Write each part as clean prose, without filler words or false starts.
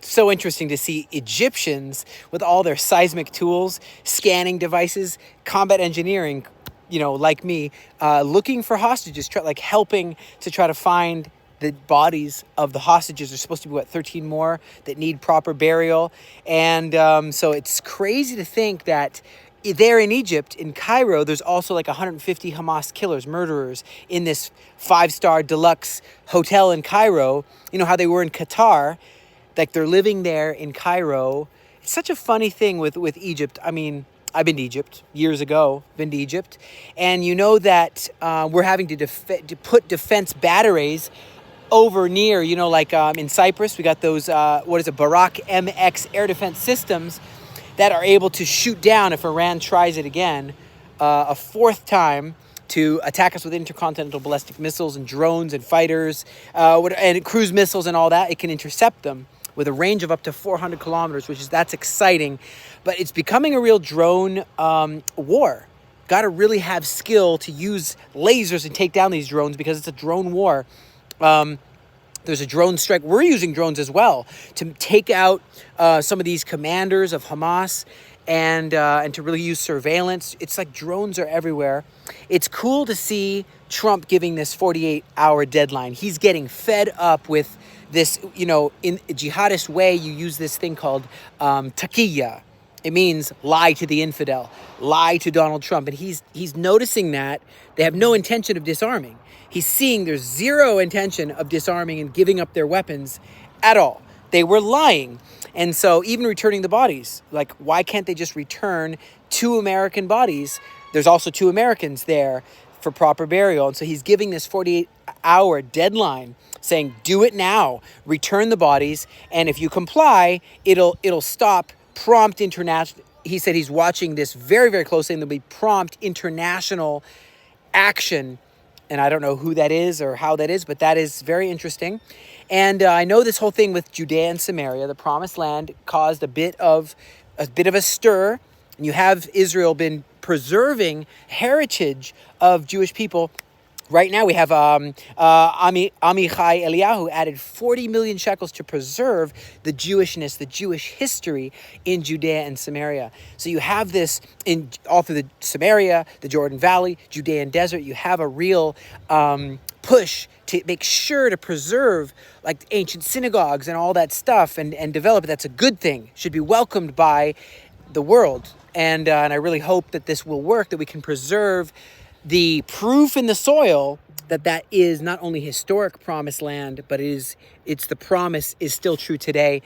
so interesting to see Egyptians with all their seismic tools, scanning devices, combat engineering, like me, looking for hostages, helping to try to find the bodies of the hostages. There's supposed to be, 13 more that need proper burial. And so it's crazy to think that there in Egypt, in Cairo, there's also 150 Hamas killers, murderers in this 5-star deluxe hotel in Cairo. You know how they were in Qatar, they're living there in Cairo. It's such a funny thing with Egypt. I mean, I've been to Egypt years ago, and you know that we're having to put defense batteries over near, in Cyprus, we got those, Barak MX air defense systems that are able to shoot down if Iran tries it again a fourth time to attack us with intercontinental ballistic missiles and drones and fighters and cruise missiles and all that. It can intercept them with a range of up to 400 kilometers, that's exciting. But it's becoming a real drone war. Got to really have skill to use lasers and take down these drones because it's a drone war. There's a drone strike. We're using drones as well to take out some of these commanders of Hamas and to really use surveillance. It's like drones are everywhere. It's cool to see Trump giving this 48-hour deadline. He's getting fed up with this, in a jihadist way, you use this thing called taqiyya. It means lie to the infidel, lie to Donald Trump. And he's noticing that they have no intention of disarming. He's seeing there's zero intention of disarming and giving up their weapons at all. They were lying. And so even returning the bodies, why can't they just return 2 American bodies? There's also 2 Americans there for proper burial. And so he's giving this 48-hour deadline saying, do it now, return the bodies. And if you comply, it'll stop prompt international. He said he's watching this very, very closely, and there'll be prompt international action. And I don't know who that is or how that is, but that is very interesting. And I know this whole thing with Judea and Samaria, the promised land, caused a bit of a stir. And you have Israel been preserving heritage of Jewish people. Right now we have Amichai Eliyahu added 40 million shekels to preserve the Jewishness, the Jewish history in Judea and Samaria. So you have this in all through the Samaria, the Jordan Valley, Judean desert. You have a real push to make sure to preserve ancient synagogues and all that stuff and develop it. That's a good thing. Should be welcomed by the world. And I really hope that this will work, that we can preserve the proof in the soil that is not only historic promised land, but it's the promise is still true today.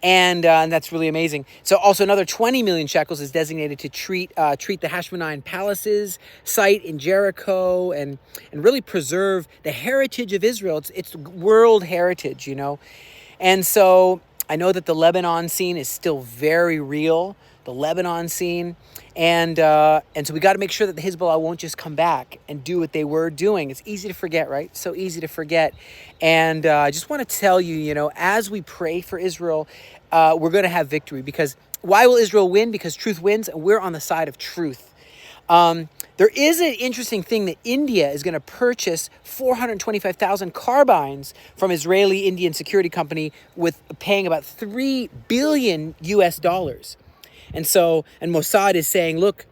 And that's really amazing. So also another 20 million shekels is designated to treat the Hashmonite Palaces site in Jericho and really preserve the heritage of Israel. It's world heritage, And so I know that the Lebanon scene is still very real, the Lebanon scene. And so we got to make sure that the Hezbollah won't just come back and do what they were doing. It's easy to forget, right? So easy to forget. And I just want to tell you, as we pray for Israel, we're going to have victory. Because why will Israel win? Because truth wins, and we're on the side of truth. There is an interesting thing that India is going to purchase 425,000 carbines from Israeli Indian security company with paying about $3 billion US. And Mossad is saying, look,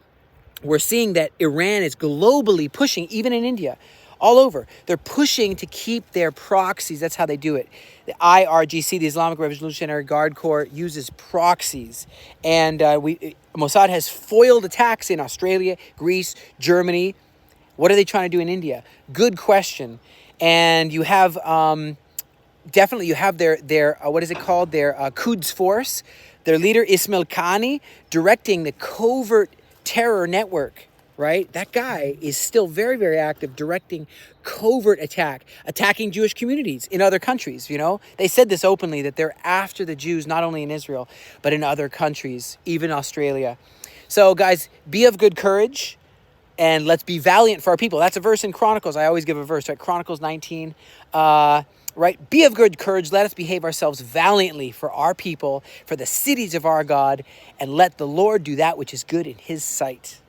we're seeing that Iran is globally pushing, even in India, all over. They're pushing to keep their proxies. That's how they do it. The IRGC, the Islamic Revolutionary Guard Corps, uses proxies. And Mossad has foiled attacks in Australia, Greece, Germany. What are they trying to do in India? Good question. And you have, definitely you have their what is it called? Their Quds Force. Their leader, Ismail Khani, directing the covert terror network, right? That guy is still very, very active, directing covert attacking Jewish communities in other countries, They said this openly, that they're after the Jews, not only in Israel, but in other countries, even Australia. So, guys, be of good courage, and let's be valiant for our people. That's a verse in Chronicles. I always give a verse, right? Chronicles 19, right? Be of good courage. Let us behave ourselves valiantly for our people, for the cities of our God, and let the Lord do that which is good in his sight.